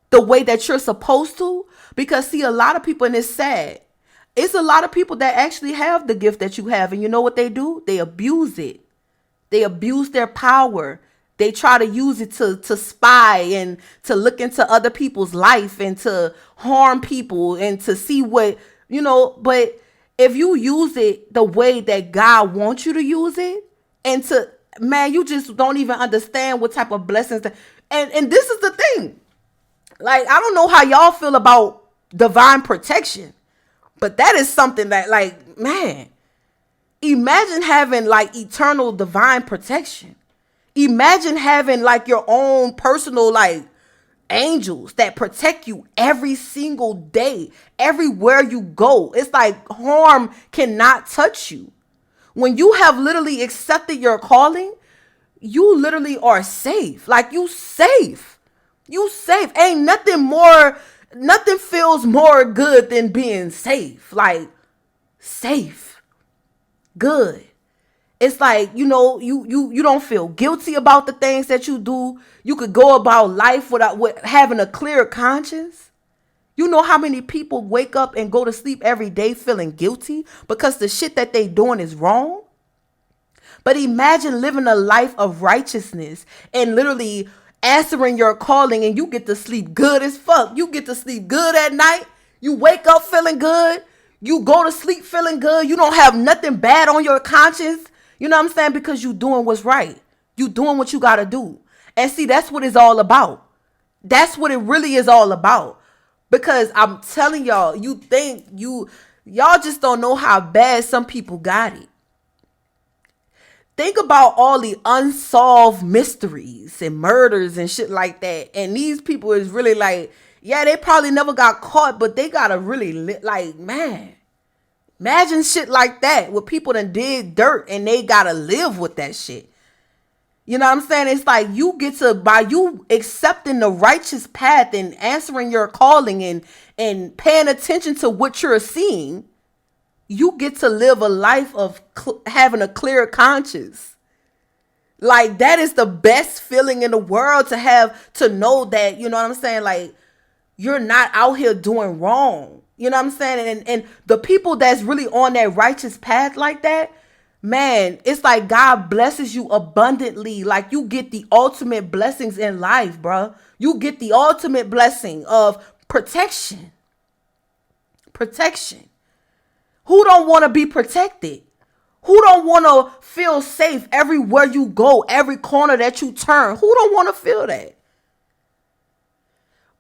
the way that you're supposed to. Because see, a lot of people, and it's sad, it's a lot of people that actually have the gift that you have, and you know what they do? They abuse it. They abuse their power. They try to use it to spy and to look into other people's life and to harm people and to see what, but if you use it the way that God wants you to use it, and to, man, you just don't even understand what type of blessings that, and this is the thing. Like, I don't know how y'all feel about divine protection, but that is something that, like, man, imagine having like eternal divine protection. Imagine having like your own personal like angels that protect you every single day, everywhere you go. It's like harm cannot touch you. When you have literally accepted your calling, you literally are safe. Like, you safe. You safe. Ain't nothing feels more good than being safe. Like, safe. Good. It's like, you don't feel guilty about the things that you do. You could go about life with having a clear conscience. You know how many people wake up and go to sleep every day feeling guilty because the shit that they doing is wrong? But imagine living a life of righteousness and literally answering your calling, and you get to sleep good as fuck. You get to sleep good at night. You wake up feeling good. You go to sleep feeling good. You don't have nothing bad on your conscience. You know what I'm saying? Because you doing what's right. You doing what you got to do. And see, that's what it's all about. That's what it really is all about. Because I'm telling y'all, y'all just don't know how bad some people got it. Think about all the unsolved mysteries and murders and shit like that. And these people is really like, yeah, they probably never got caught, but they gotta really like, man, imagine shit like that where people done did dirt and they gotta live with that shit. You know what I'm saying? It's like you get to, by you accepting the righteous path and answering your calling and paying attention to what you're seeing, you get to live a life of having a clear conscience. Like, that is the best feeling in the world, to have, to know that, you know what I'm saying? Like, you're not out here doing wrong. You know what I'm saying? And the people that's really on that righteous path like that, man, it's like God blesses you abundantly. Like, you get the ultimate blessings in life, bro. You get the ultimate blessing of protection. Protection. Who don't want to be protected? Who don't want to feel safe everywhere you go, every corner that you turn? Who don't want to feel that?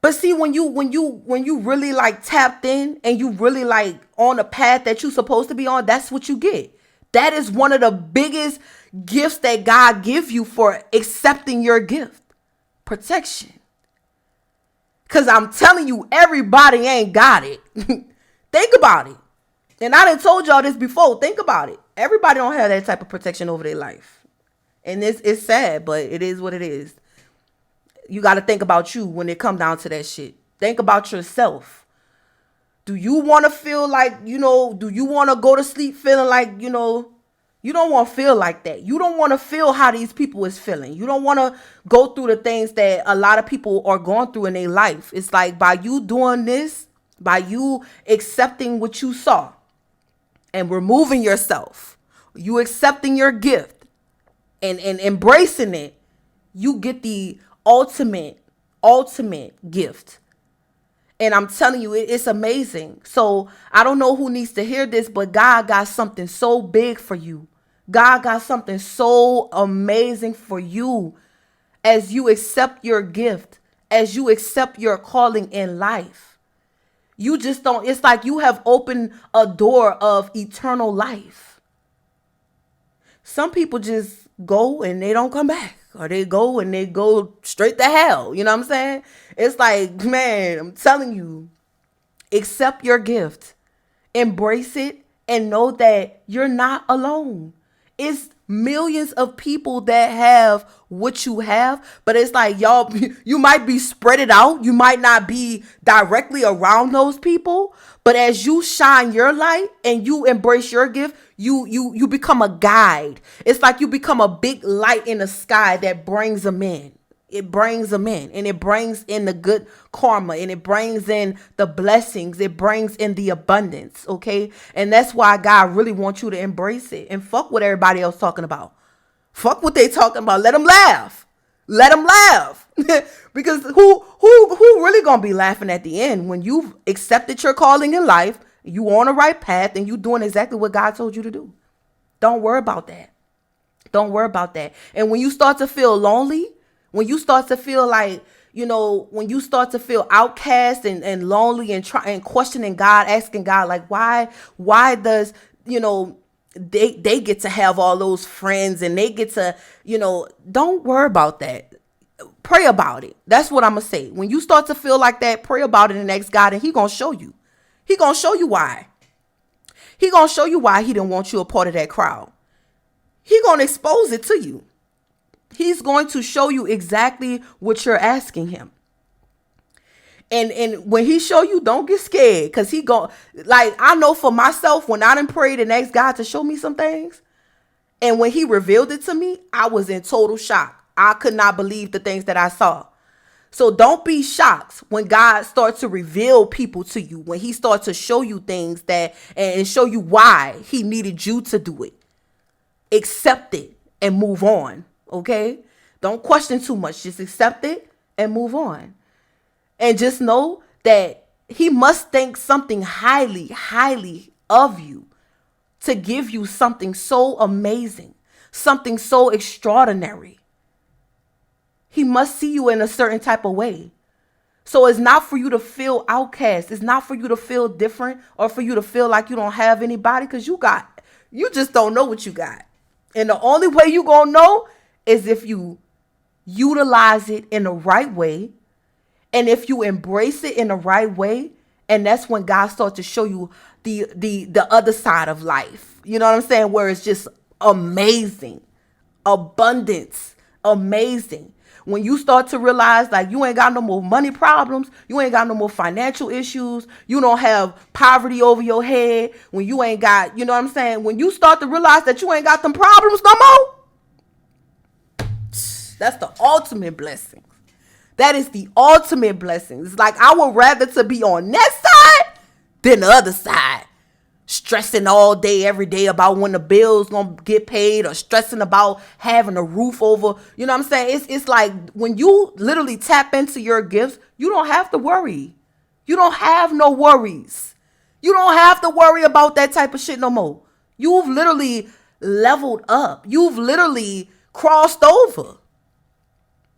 But see, when you really like tapped in and you really like on the path that you're supposed to be on, that's what you get. That is one of the biggest gifts that God gives you for accepting your gift. Protection. Because I'm telling you, everybody ain't got it. Think about it. And I done told y'all this before. Think about it. Everybody don't have that type of protection over their life. And it's sad, but it is what it is. You got to think about you when it come down to that shit. Think about yourself. Do you want to feel like, do you want to go to sleep feeling like, you don't want to feel like that. You don't want to feel how these people is feeling. You don't want to go through the things that a lot of people are going through in their life. It's like, by you doing this, by you accepting what you saw and removing yourself, you accepting your gift and embracing it, you get the ultimate gift. And I'm telling you, it's amazing. So I don't know who needs to hear this, but God got something so big for you. God got something so amazing for you as you accept your gift, as you accept your calling in life. You just don't, it's like you have opened a door of eternal life. Some people just go and they don't come back, or they go and they go straight to hell. You know what I'm saying? It's like, man, I'm telling you, accept your gift, embrace it, and know that you're not alone. It's millions of people that have what you have, but it's like, y'all, you might be spread it out. You might not be directly around those people, but as you shine your light and you embrace your gift, you become a guide. It's like you become a big light in the sky that brings them in. It brings them in, and it brings in the good karma, and it brings in the blessings. It brings in the abundance. Okay. And that's why God really wants you to embrace it and fuck what everybody else talking about. Fuck what they talking about. Let them laugh. Let them laugh. Because who really gonna be laughing at the end when you've accepted your calling in life, you on the right path, and you doing exactly what God told you to do? Don't worry about that. Don't worry about that. And when you start to feel lonely, when you start to feel like, when you start to feel outcast and lonely and questioning God, asking God, like, why does, they get to have all those friends and they get to, don't worry about that. Pray about it. That's what I'm going to say. When you start to feel like that, pray about it and ask God, and he going to show you. He going to show you why. He going to show you why he didn't want you a part of that crowd. He going to expose it to you. He's going to show you exactly what you're asking him. And when he show you, don't get scared, because I know for myself, when I done prayed and asked God to show me some things, and when he revealed it to me, I was in total shock. I could not believe the things that I saw. So don't be shocked when God starts to reveal people to you, when he starts to show you things and show you why he needed you to do it. Accept it and move on. Okay? Don't question too much. Just accept it and move on. And just know that he must think something highly, highly of you to give you something so amazing, something so extraordinary. He must see you in a certain type of way. So it's not for you to feel outcast. It's not for you to feel different or for you to feel like you don't have anybody, because you just don't know what you got. And the only way you gonna know is if you utilize it in the right way, and if you embrace it in the right way. And that's when God starts to show you the other side of life. You know what I'm saying? Where it's just amazing, abundance, amazing. When you start to realize, like, you ain't got no more money problems, you ain't got no more financial issues, you don't have poverty over your head, when you ain't got, you know what I'm saying? When you start to realize that you ain't got them problems no more, that's the ultimate blessing. That is the ultimate blessing. It's like, I would rather to be on that side than the other side. Stressing all day, every day about when the bill's gonna get paid, or stressing about having a roof over. You know what I'm saying? It's like, when you literally tap into your gifts, you don't have to worry. You don't have no worries. You don't have to worry about that type of shit no more. You've literally leveled up. You've literally crossed over.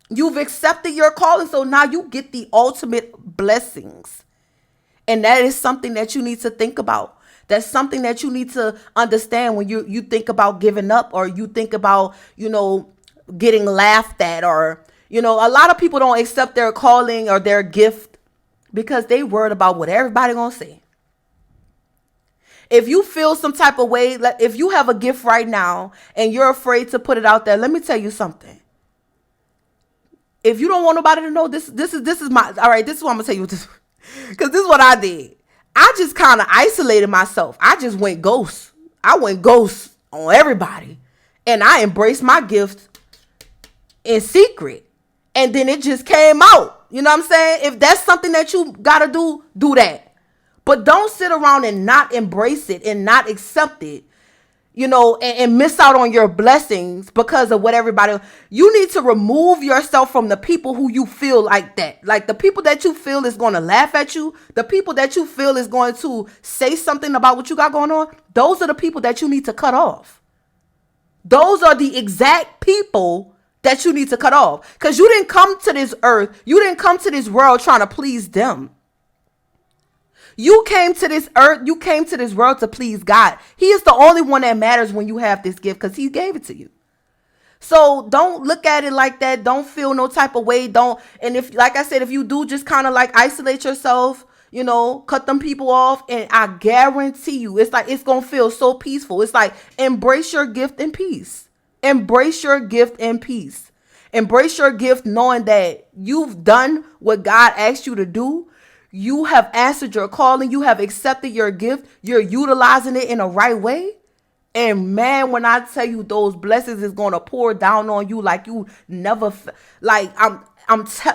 You've accepted your calling, so now you get the ultimate blessings. And that is something that you need to think about. That's something that you need to understand when you think about giving up, or you think about, getting laughed at, or, a lot of people don't accept their calling or their gift because they worried about what everybody gonna say. If you feel some type of way, if you have a gift right now and you're afraid to put it out there, let me tell you something. If you don't want nobody to know, this is my, all right, this is what I'm gonna tell you, because this is what I did. I just kind of isolated myself. I just went ghost. I went ghost on everybody. And I embraced my gift in secret. And then it just came out. You know what I'm saying? If that's something that you got to do that. But don't sit around and not embrace it and not accept it. and miss out on your blessings because of what everybody. You need to remove yourself from the people who you feel like that. Like the people that you feel is going to laugh at you, the people that you feel is going to say something about what you got going on. Those are the people that you need to cut off. Those are the exact people that you need to cut off. Because you didn't come to this earth, you didn't come to this world trying to please them. You came to this earth, you came to this world to please God. He is the only one that matters when you have this gift because he gave it to you. So don't look at it like that. Don't feel no type of way. Don't. And if, like I said, if you do just kind of like isolate yourself, cut them people off. And I guarantee you, it's like, it's going to feel so peaceful. It's like, embrace your gift in peace. Embrace your gift in peace. Embrace your gift knowing that you've done what God asked you to do. You have answered your calling. You have accepted your gift. You're utilizing it in the right way. And man, when I tell you those blessings is going to pour down on you like you never, like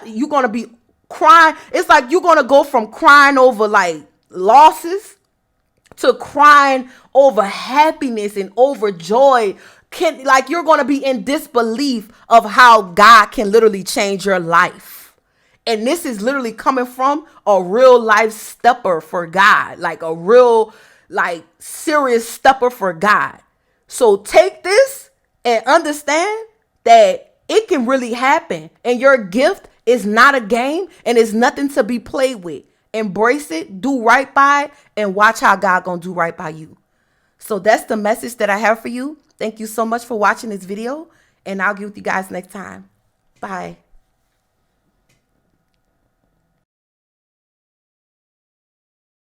you're going to be crying. It's like you're going to go from crying over like losses to crying over happiness and over joy. Like you're going to be in disbelief of how God can literally change your life. And this is literally coming from a real life stepper for God, like a real, like serious stepper for God. So take this and understand that it can really happen. And your gift is not a game and it's nothing to be played with. Embrace it, do right by it, and watch how God gonna do right by you. So that's the message that I have for you. Thank you so much for watching this video, and I'll get with you guys next time. Bye.